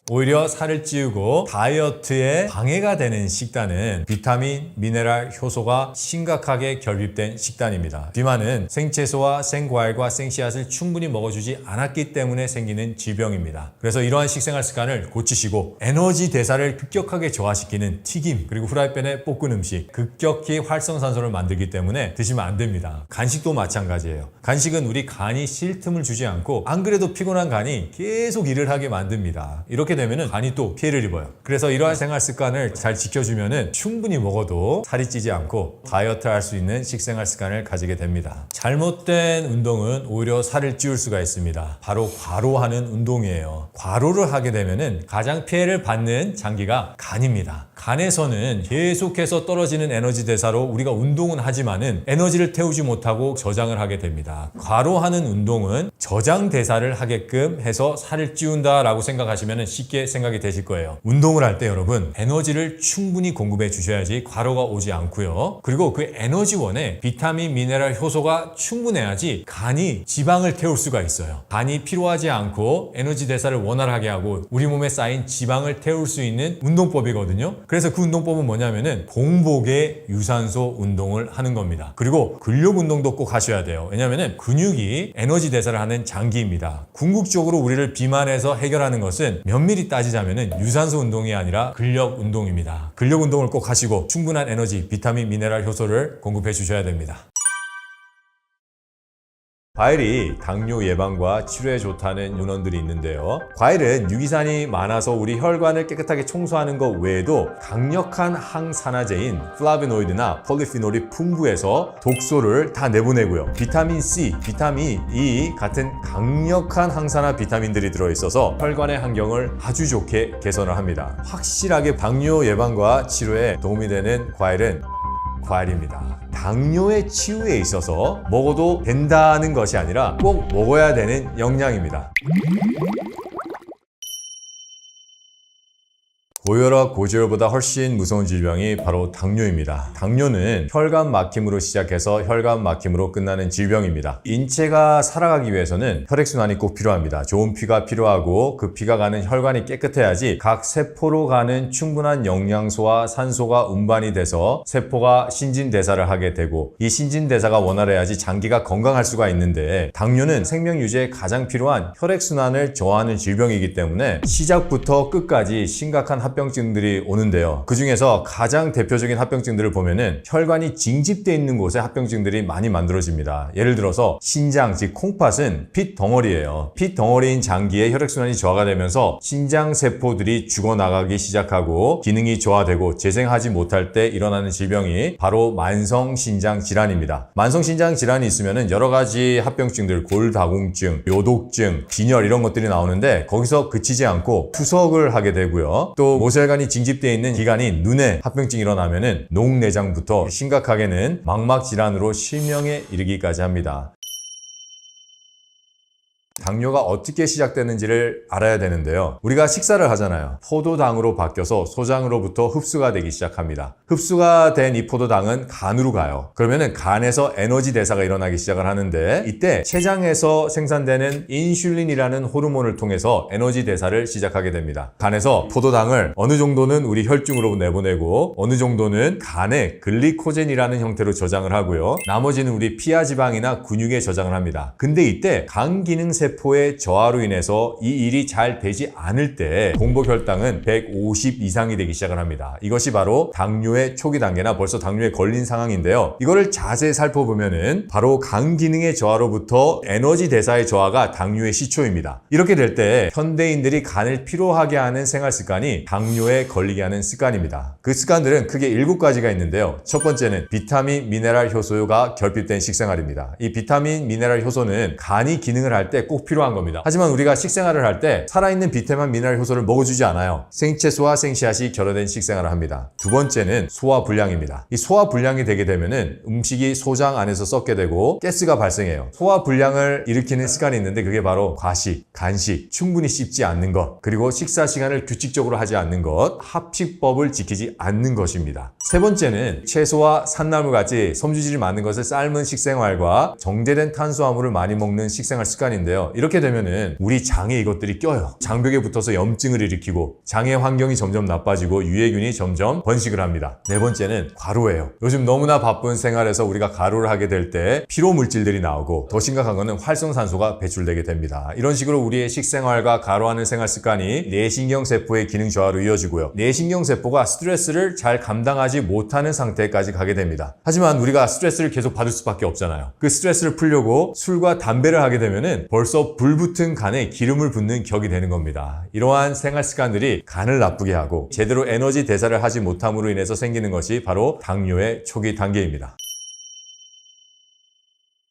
오히려 살을 찌우고 다이어트에 방해가 되는 식단은 비타민, 미네랄, 효소가 심각하게 결핍된 식단입니다. 비만은 생채소와 생과일과 생씨앗을 충분히 먹어주지 않았기 때문에 생기는 질병입니다. 그래서 이러한 식생활 습관을 고치시고 에너지 대사를 급격하게 저하시키는 튀김 그리고 후라이팬에 볶은 음식 급격히 활성산소를 만들기 때문에 드시면 안 됩니다. 간식도 마찬가지예요. 간식은 우리 간이 쉴 틈을 주지 않고 안 그래도 피곤한 간이 계속 일을 하게 만듭니다. 이렇게 되면은 간이 또 피해를 입어요. 그래서 이러한 생활 습관을 잘 지켜주면은 충분히 먹어도 살이 찌지 않고 다이어트 할 수 있는 식생활 습관을 가지게 됩니다. 잘못된 운동은 오히려 살을 찌울 수가 있습니다. 바로 과로하는 운동이에요. 과로를 하게 되면은 가장 피해를 받는 장기가 간입니다. 간에서는 계속해서 떨어지는 에너지 대사로 우리가 운동은 하지만은 에너지를 태우지 못하고 저장을 하게 됩니다. 과로하는 운동은 저장 대사를 하게끔 해서 살을 찌운다라고 생각하시면은 쉽게 생각이 되실 거예요. 운동을 할 때 여러분 에너지를 충분히 공급해 주셔야지 과로가 오지 않고요. 그리고 그 에너지원에 비타민, 미네랄, 효소가 충분해야지 간이 지방을 태울 수가 있어요. 간이 피로하지 않고 에너지 대사를 원활하게 하고 우리 몸에 쌓인 지방을 태울 수 있는 운동법이거든요. 그래서 그 운동법은 뭐냐면은 공복에 유산소 운동을 하는 겁니다. 그리고 근력 운동도 꼭 하셔야 돼요. 왜냐면은 근육이 에너지 대사를 하는 장기입니다. 궁극적으로 우리를 비만에서 해결하는 것은 면밀히 따지자면은 유산소 운동이 아니라 근력 운동입니다. 근력 운동을 꼭 하시고 충분한 에너지, 비타민, 미네랄, 효소를 공급해 주셔야 됩니다. 과일이 당뇨 예방과 치료에 좋다는 윤언들이 있는데요. 과일은 유기산이 많아서 우리 혈관을 깨끗하게 청소하는 것 외에도 강력한 항산화제인 플라보노이드나 폴리피놀이 풍부해서 독소를 다 내보내고요. 비타민 C, 비타민 E 같은 강력한 항산화 비타민들이 들어있어서 혈관의 환경을 아주 좋게 개선을 합니다. 확실하게 당뇨 예방과 치료에 도움이 되는 과일은 과일입니다. 당뇨의 치유에 있어서 먹어도 된다는 것이 아니라 꼭 먹어야 되는 영양입니다. 고혈압, 고지혈보다 훨씬 무서운 질병이 바로 당뇨입니다. 당뇨는 혈관 막힘으로 시작해서 혈관 막힘으로 끝나는 질병입니다. 인체가 살아가기 위해서는 혈액순환이 꼭 필요합니다. 좋은 피가 필요하고 그 피가 가는 혈관이 깨끗해야지 각 세포로 가는 충분한 영양소와 산소가 운반이 돼서 세포가 신진대사를 하게 되고 이 신진대사가 원활해야지 장기가 건강할 수가 있는데 당뇨는 생명 유지에 가장 필요한 혈액순환을 저하는 질병이기 때문에 시작부터 끝까지 심각한 합병증들이 오는데요. 그 중에서 가장 대표적인 합병증들을 보면은 혈관이 징집되어 있는 곳에 합병증들이 많이 만들어집니다. 예를 들어서 신장, 즉 콩팥은 핏 덩어리예요. 핏 덩어리인 장기에 혈액순환이 저하가 되면서 신장 세포들이 죽어나가기 시작하고 기능이 저하되고 재생하지 못할 때 일어나는 질병이 바로 만성신장 질환입니다. 만성신장 질환이 있으면은 여러 가지 합병증들, 골다공증, 요독증, 빈혈 이런 것들이 나오는데 거기서 그치지 않고 투석을 하게 되고요. 또 모세혈관이 징집되어 있는 기관인 눈에 합병증이 일어나면은 녹내장부터 심각하게는 망막 질환으로 실명에 이르기까지 합니다. 당뇨가 어떻게 시작되는지를 알아야 되는데요. 우리가 식사를 하잖아요. 포도당으로 바뀌어서 소장으로부터 흡수가 되기 시작합니다. 흡수가 된 이 포도당은 간으로 가요. 그러면은 간에서 에너지 대사가 일어나기 시작을 하는데 이때 췌장에서 생산되는 인슐린이라는 호르몬을 통해서 에너지 대사를 시작하게 됩니다. 간에서 포도당을 어느 정도는 우리 혈중으로 내보내고 어느 정도는 간에 글리코젠이라는 형태로 저장을 하고요. 나머지는 우리 피하 지방이나 근육에 저장을 합니다. 근데 이때 간 기능 세포의 저하로 인해서 이 일이 잘 되지 않을 때 공복혈당은 150 이상이 되기 시작을 합니다. 이것이 바로 당뇨의 초기 단계나 벌써 당뇨에 걸린 상황인데요. 이거를 자세히 살펴보면은 바로 간 기능의 저하로부터 에너지 대사의 저하가 당뇨의 시초입니다. 이렇게 될 때 현대인들이 간을 피로하게 하는 생활 습관이 당뇨에 걸리게 하는 습관입니다. 그 습관들은 크게 7가지가 있는데요. 첫 번째는 비타민, 미네랄 효소가 결핍된 식생활입니다. 이 비타민, 미네랄 효소는 간이 기능을 할 때 꼭 필요한 겁니다. 하지만 우리가 식생활을 할 때 살아있는 비타민, 미네랄 효소를 먹어주지 않아요. 생채소와 생씨앗이 결여된 식생활을 합니다. 두 번째는 소화불량입니다. 이 소화불량이 되게 되면은 음식이 소장 안에서 썩게 되고 가스가 발생해요. 소화불량을 일으키는 습관이 있는데 그게 바로 과식, 간식, 충분히 씹지 않는 것, 그리고 식사 시간을 규칙적으로 하지 않는 것, 합식법을 지키지 않는 것입니다. 세 번째는 채소와 산나물 같이 섬유질이 많은 것을 삶은 식생활과 정제된 탄수화물을 많이 먹는 식생활 습관인데요. 이렇게 되면은 우리 장에 이것들이 껴요. 장벽에 붙어서 염증을 일으키고 장의 환경이 점점 나빠지고 유해균이 점점 번식을 합니다. 네 번째는 과로예요. 요즘 너무나 바쁜 생활에서 우리가 과로를 하게 될 때 피로 물질들이 나오고 더 심각한 거는 활성산소가 배출되게 됩니다. 이런 식으로 우리의 식생활과 과로하는 생활 습관이 뇌신경 세포의 기능 저하로 이어지고요. 뇌신경 세포가 스트레스를 잘 감당하지 못하는 상태까지 가게 됩니다. 하지만 우리가 스트레스를 계속 받을 수밖에 없잖아요. 그 스트레스를 풀려고 술과 담배를 하게 되면은 벌써 불붙은 간에 기름을 붓는 격이 되는 겁니다. 이러한 생활 습관들이 간을 나쁘게 하고 제대로 에너지 대사를 하지 못함으로 인해서 생기는 것이 바로 당뇨의 초기 단계입니다.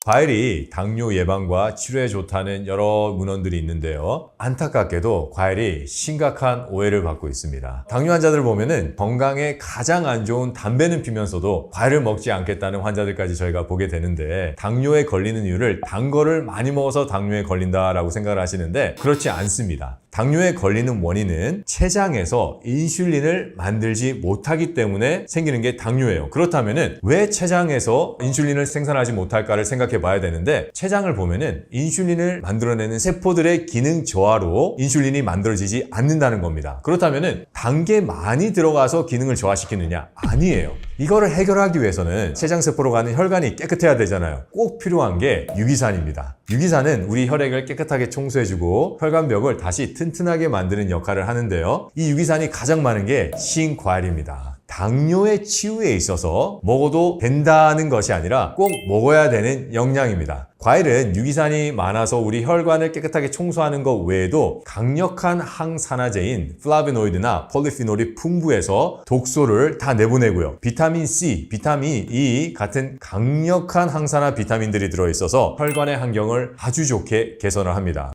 과일이 당뇨 예방과 치료에 좋다는 여러 문헌들이 있는데요. 안타깝게도 과일이 심각한 오해를 받고 있습니다. 당뇨 환자들 보면은 건강에 가장 안 좋은 담배는 피면서도 과일을 먹지 않겠다는 환자들까지 저희가 보게 되는데 당뇨에 걸리는 이유를 단 거를 많이 먹어서 당뇨에 걸린다라고 생각을 하시는데 그렇지 않습니다. 당뇨에 걸리는 원인은 췌장에서 인슐린을 만들지 못하기 때문에 생기는 게 당뇨예요. 그렇다면은 왜 췌장에서 인슐린을 생산하지 못할까를 생각해 봐야 되는데 췌장을 보면은 인슐린을 만들어내는 세포들의 기능 저하로 인슐린이 만들어지지 않는다는 겁니다. 그렇다면은 단 게 많이 들어가서 기능을 저하시키느냐? 아니에요. 이거를 해결하기 위해서는 췌장세포로 가는 혈관이 깨끗해야 되잖아요. 꼭 필요한 게 유기산입니다. 유기산은 우리 혈액을 깨끗하게 청소해주고 혈관벽을 다시 튼튼하게 만드는 역할을 하는데요. 이 유기산이 가장 많은 게 신과일입니다. 당뇨의 치유에 있어서 먹어도 된다는 것이 아니라 꼭 먹어야 되는 영양입니다. 과일은 유기산이 많아서 우리 혈관을 깨끗하게 청소하는 것 외에도 강력한 항산화제인 플라보노이드나 폴리피놀이 풍부해서 독소를 다 내보내고요. 비타민 C, 비타민 E 같은 강력한 항산화 비타민들이 들어있어서 혈관의 환경을 아주 좋게 개선을 합니다.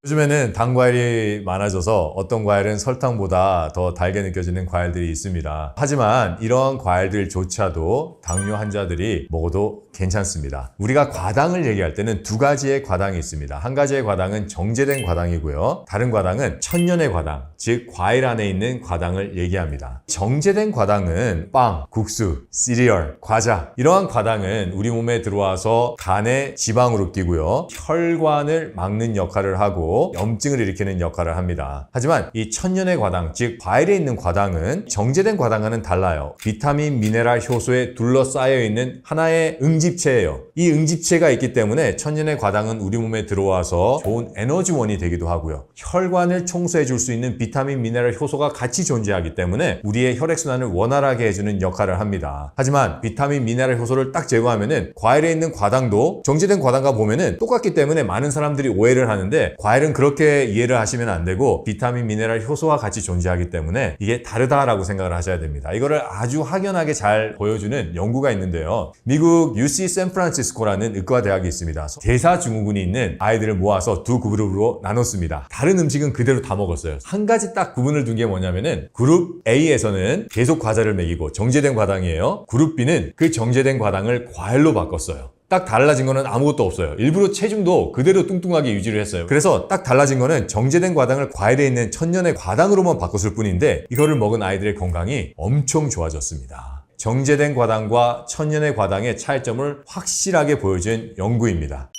요즘에는 단 과일이 많아져서 어떤 과일은 설탕보다 더 달게 느껴지는 과일들이 있습니다. 하지만 이런 과일들조차도 당뇨 환자들이 먹어도 괜찮습니다. 우리가 과당을 얘기할 때는 두 가지의 과당이 있습니다. 한 가지의 과당은 정제된 과당이고요. 다른 과당은 천연의 과당, 즉 과일 안에 있는 과당을 얘기합니다. 정제된 과당은 빵, 국수, 시리얼, 과자 이러한 과당은 우리 몸에 들어와서 간에 지방으로 끼고요. 혈관을 막는 역할을 하고 염증을 일으키는 역할을 합니다. 하지만 이 천연의 과당, 즉 과일에 있는 과당은 정제된 과당과는 달라요. 비타민, 미네랄, 효소에 둘러싸여 있는 하나의 응집체예요. 이 응집체가 있기 때문에 천연의 과당은 우리 몸에 들어와서 좋은 에너지원이 되기도 하고요. 혈관을 청소해 줄 수 있는 비타민, 미네랄, 효소가 같이 존재하기 때문에 우리의 혈액순환을 원활하게 해주는 역할을 합니다. 하지만 비타민, 미네랄, 효소를 딱 제거하면은 과일에 있는 과당도 정제된 과당과 보면은 똑같기 때문에 많은 사람들이 오해를 하는데, 과일은 그렇게 이해를 하시면 안 되고 비타민, 미네랄, 효소와 같이 존재하기 때문에 이게 다르다라고 생각을 하셔야 됩니다. 이거를 아주 확연하게 잘 보여주는 연구가 있는데요. 미국 UC 샌프란시스코라는 의과대학이 있습니다. 대사증후군이 있는 아이들을 모아서 두 그룹으로 나눴습니다. 다른 음식은 그대로 다 먹었어요. 한 가지 딱 구분을 둔 게 뭐냐면은 그룹 A에서는 계속 과자를 먹이고 정제된 과당이에요. 그룹 B는 그 정제된 과당을 과일로 바꿨어요. 딱 달라진 거는 아무것도 없어요. 일부러 체중도 그대로 뚱뚱하게 유지를 했어요. 그래서 딱 달라진 거는 정제된 과당을 과일에 있는 천연의 과당으로만 바꿨을 뿐인데, 이거를 먹은 아이들의 건강이 엄청 좋아졌습니다. 정제된 과당과 천연의 과당의 차이점을 확실하게 보여준 연구입니다.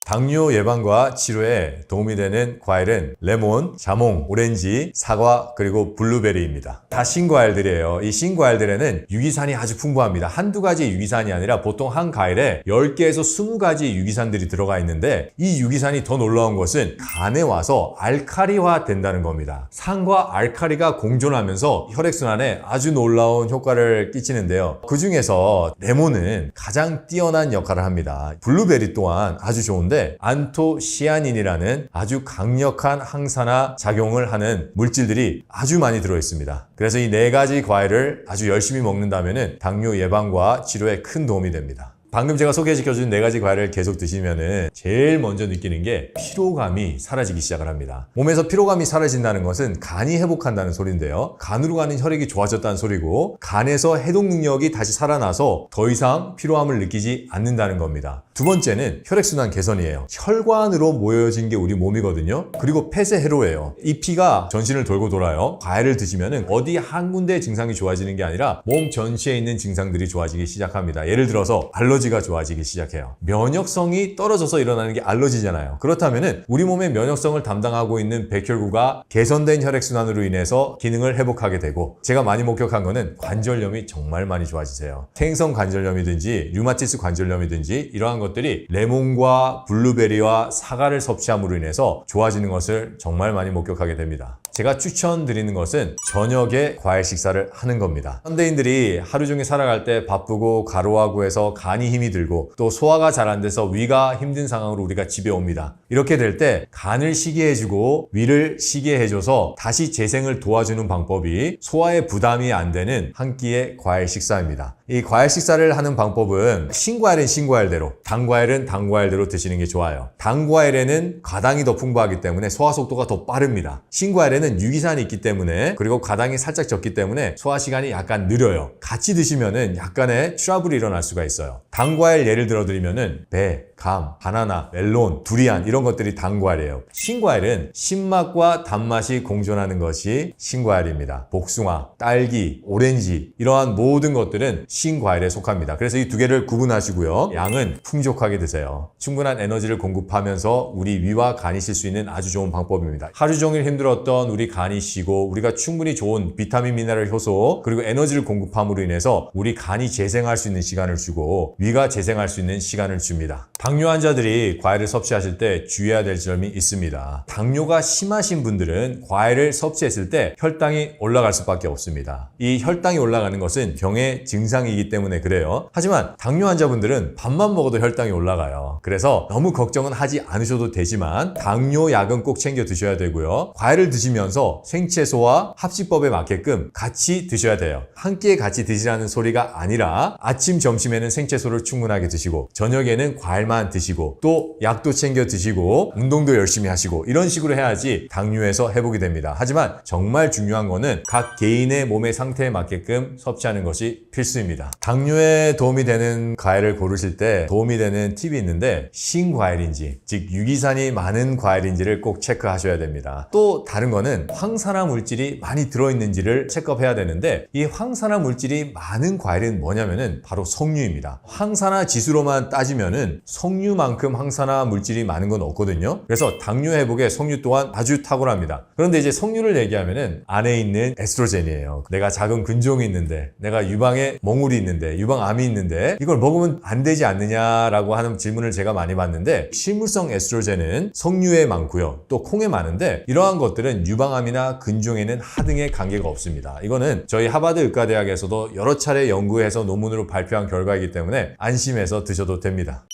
당뇨 예방과 치료에 도움이 되는 과일은 레몬, 자몽, 오렌지, 사과, 그리고 블루베리입니다. 다 신과일들이에요. 이 신과일들에는 유기산이 아주 풍부합니다. 한두 가지 유기산이 아니라 보통 한 과일에 10개에서 20가지 유기산들이 들어가 있는데, 이 유기산이 더 놀라운 것은 간에 와서 알칼리화 된다는 겁니다. 산과 알칼리가 공존하면서 혈액순환에 아주 놀라운 효과를 끼치는데요. 그 중에서 레몬은 가장 뛰어난 역할을 합니다. 블루베리 또한 아주 좋은데, 안토시아닌이라는 아주 강력한 항산화 작용을 하는 물질들이 아주 많이 들어있습니다. 그래서 이 네 가지 과일을 아주 열심히 먹는다면 당뇨 예방과 치료에 큰 도움이 됩니다. 방금 제가 소개시켜준 네 가지 과일을 계속 드시면은 제일 먼저 느끼는 게 피로감이 사라지기 시작을 합니다. 몸에서 피로감이 사라진다는 것은 간이 회복한다는 소리인데요. 간으로 가는 혈액이 좋아졌다는 소리고, 간에서 해독 능력이 다시 살아나서 더 이상 피로함을 느끼지 않는다는 겁니다. 두 번째는 혈액순환 개선이에요. 혈관으로 모여진 게 우리 몸이거든요. 그리고 폐쇄 해로예요. 이 피가 전신을 돌고 돌아요. 과일을 드시면은 어디 한 군데의 증상이 좋아지는 게 아니라 몸 전체에 있는 증상들이 좋아지기 시작합니다. 예를 들어서 알러지가 좋아지기 시작해요. 면역성이 떨어져서 일어나는 게 알러지잖아요. 그렇다면은 우리 몸의 면역성을 담당하고 있는 백혈구가 개선된 혈액순환으로 인해서 기능을 회복하게 되고, 제가 많이 목격한 거는 관절염이 정말 많이 좋아지세요. 퇴행성 관절염이든지 류마티스 관절염이든지 이러한 것들이 레몬과 블루베리와 사과를 섭취함으로 인해서 좋아지는 것을 정말 많이 목격하게 됩니다. 제가 추천드리는 것은 저녁에 과일 식사를 하는 겁니다. 현대인들이 하루 종일 살아갈 때 바쁘고 과로하고 해서 간이 힘이 들고 또 소화가 잘 안 돼서 위가 힘든 상황으로 우리가 집에 옵니다. 이렇게 될 때 간을 쉬게 해주고 위를 쉬게 해줘서 다시 재생을 도와주는 방법이 소화에 부담이 안 되는 한 끼의 과일 식사입니다. 이 과일 식사를 하는 방법은 신과일은 신과일대로, 단과일은 단과일대로 드시는 게 좋아요. 단과일에는 과당이 더 풍부하기 때문에 소화 속도가 더 빠릅니다. 신과일에는 유기산이 있기 때문에, 그리고 과당이 살짝 적기 때문에 소화 시간이 약간 느려요. 같이 드시면은 약간의 트러블이 일어날 수가 있어요. 단과일 예를 들어 드리면은 배, 감, 바나나, 멜론, 두리안 이런 것들이 단과일이에요. 신과일은 신맛과 단맛이 공존하는 것이 신과일입니다. 복숭아, 딸기, 오렌지 이러한 모든 것들은 신과일에 속합니다. 그래서 이 두 개를 구분하시고요. 양은 풍족하게 드세요. 충분한 에너지를 공급하면서 우리 위와 간이 쉴 수 있는 아주 좋은 방법입니다. 하루 종일 힘들었던 우리 간이 쉬고 우리가 충분히 좋은 비타민, 미네랄, 효소 그리고 에너지를 공급함으로 인해서 우리 간이 재생할 수 있는 시간을 주고 위가 재생할 수 있는 시간을 줍니다. 당뇨 환자들이 과일을 섭취하실 때 주의해야 될 점이 있습니다. 당뇨가 심하신 분들은 과일을 섭취했을 때 혈당이 올라갈 수밖에 없습니다. 이 혈당이 올라가는 것은 병의 증상이기 때문에 그래요. 하지만 당뇨 환자분들은 밥만 먹어도 혈당이 올라가요. 그래서 너무 걱정은 하지 않으셔도 되지만 당뇨 약은 꼭 챙겨 드셔야 되고요. 과일을 드시면 드시면서 생채소와 합식법에 맞게끔 같이 드셔야 돼요. 한 끼에 같이 드시라는 소리가 아니라 아침, 점심에는 생채소를 충분하게 드시고 저녁에는 과일만 드시고 또 약도 챙겨 드시고 운동도 열심히 하시고 이런 식으로 해야지 당뇨에서 회복이 됩니다. 하지만 정말 중요한 거는 각 개인의 몸의 상태에 맞게끔 섭취하는 것이 필수입니다. 당뇨에 도움이 되는 과일을 고르실 때 도움이 되는 팁이 있는데 신과일인지 즉 유기산이 많은 과일인지를 꼭 체크하셔야 됩니다. 또 다른 거는 황산화 물질이 많이 들어있는지를 체크해야 되는데 이 황산화 물질이 많은 과일은 뭐냐면은 바로 석류입니다. 황산화 지수로만 따지면은 석류만큼 황산화 물질이 많은 건 없거든요. 그래서 당뇨 회복에 석류 또한 아주 탁월합니다. 그런데 이제 석류를 얘기하면은 안에 있는 에스트로겐이에요. 내가 작은 근종이 있는데 내가 유방에 몽울이 있는데 유방암이 있는데 이걸 먹으면 안 되지 않느냐라고 하는 질문을 제가 많이 받는데 식물성 에스트로겐은 석류에 많고요. 또 콩에 많은데 이러한 것들은 유방암이나 근종에는 하등의 관계가 없습니다. 이거는 저희 하버드 의과대학에서도 여러 차례 연구해서 논문으로 발표한 결과이기 때문에 안심해서 드셔도 됩니다.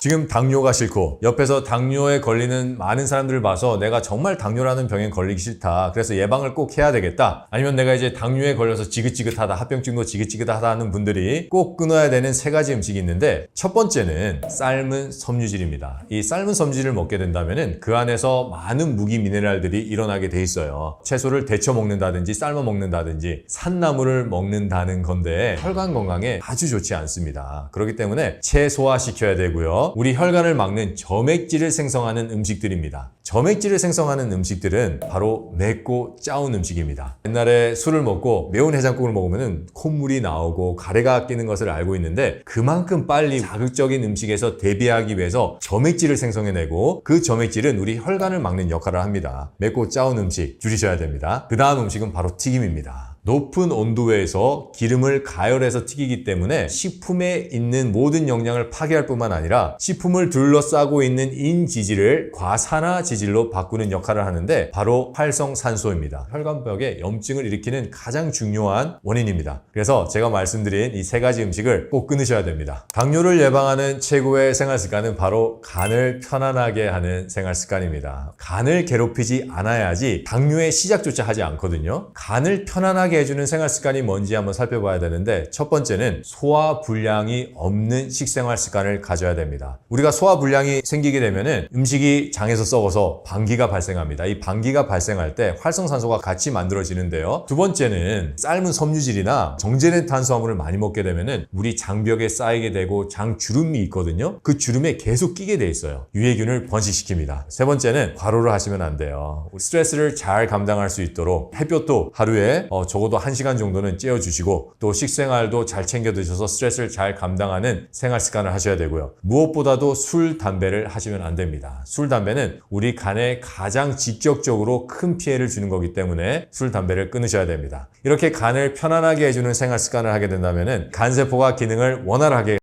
지금 당뇨가 싫고 옆에서 당뇨에 걸리는 많은 사람들을 봐서 내가 정말 당뇨라는 병에 걸리기 싫다. 그래서 예방을 꼭 해야 되겠다. 아니면 내가 이제 당뇨에 걸려서 지긋지긋하다. 합병증도 지긋지긋하다 하는 분들이 꼭 끊어야 되는 세 가지 음식이 있는데 첫 번째는 삶은 섬유질입니다. 이 삶은 섬유질을 먹게 된다면 그 안에서 많은 무기 미네랄들이 일어나게 돼 있어요. 채소를 데쳐 먹는다든지 삶아 먹는다든지 산나물을 먹는다는 건데 혈관 건강에 아주 좋지 않습니다. 그렇기 때문에 최소화시켜야 되고요. 우리 혈관을 막는 점액질을 생성하는 음식들입니다. 점액질을 생성하는 음식들은 바로 맵고 짜운 음식입니다. 옛날에 술을 먹고 매운 해장국을 먹으면 콧물이 나오고 가래가 끼는 것을 알고 있는데 그만큼 빨리 자극적인 음식에서 대비하기 위해서 점액질을 생성해내고 그 점액질은 우리 혈관을 막는 역할을 합니다. 맵고 짜운 음식 줄이셔야 됩니다. 그 다음 음식은 바로 튀김입니다. 높은 온도에서 기름을 가열해서 튀기기 때문에 식품에 있는 모든 영양을 파괴할 뿐만 아니라 식품을 둘러싸고 있는 인지질을 과산화 지질로 바꾸는 역할을 하는데 바로 활성산소입니다. 혈관벽에 염증을 일으키는 가장 중요한 원인입니다. 그래서 제가 말씀드린 이 세 가지 음식을 꼭 끊으셔야 됩니다. 당뇨를 예방하는 최고의 생활습관은 바로 간을 편안하게 하는 생활습관입니다. 간을 괴롭히지 않아야지 당뇨의 시작조차 하지 않거든요. 간을 편안하게 해주는 생활습관이 뭔지 한번 살펴봐야 되는데 첫 번째는 소화불량이 없는 식생활 습관을 가져야 됩니다. 우리가 소화불량이 생기게 되면 음식이 장에서 썩어서 방기가 발생합니다. 이 방기가 발생할 때 활성산소가 같이 만들어지는데요. 두 번째는 삶은 섬유질이나 정제된 탄수화물을 많이 먹게 되면 우리 장벽에 쌓이게 되고 장주름이 있거든요. 그 주름에 계속 끼게 돼 있어요. 유해균을 번식시킵니다. 세 번째는 과로를 하시면 안 돼요. 스트레스를 잘 감당할 수 있도록 햇볕도 하루에 적어도 1시간 정도는 쬐어주시고 또 식생활도 잘 챙겨 드셔서 스트레스를 잘 감당하는 생활 습관을 하셔야 되고요. 무엇보다도 술, 담배를 하시면 안 됩니다. 술, 담배는 우리 간에 가장 직접적으로 큰 피해를 주는 거기 때문에 술, 담배를 끊으셔야 됩니다. 이렇게 간을 편안하게 해주는 생활 습관을 하게 된다면 간세포가 기능을 원활하게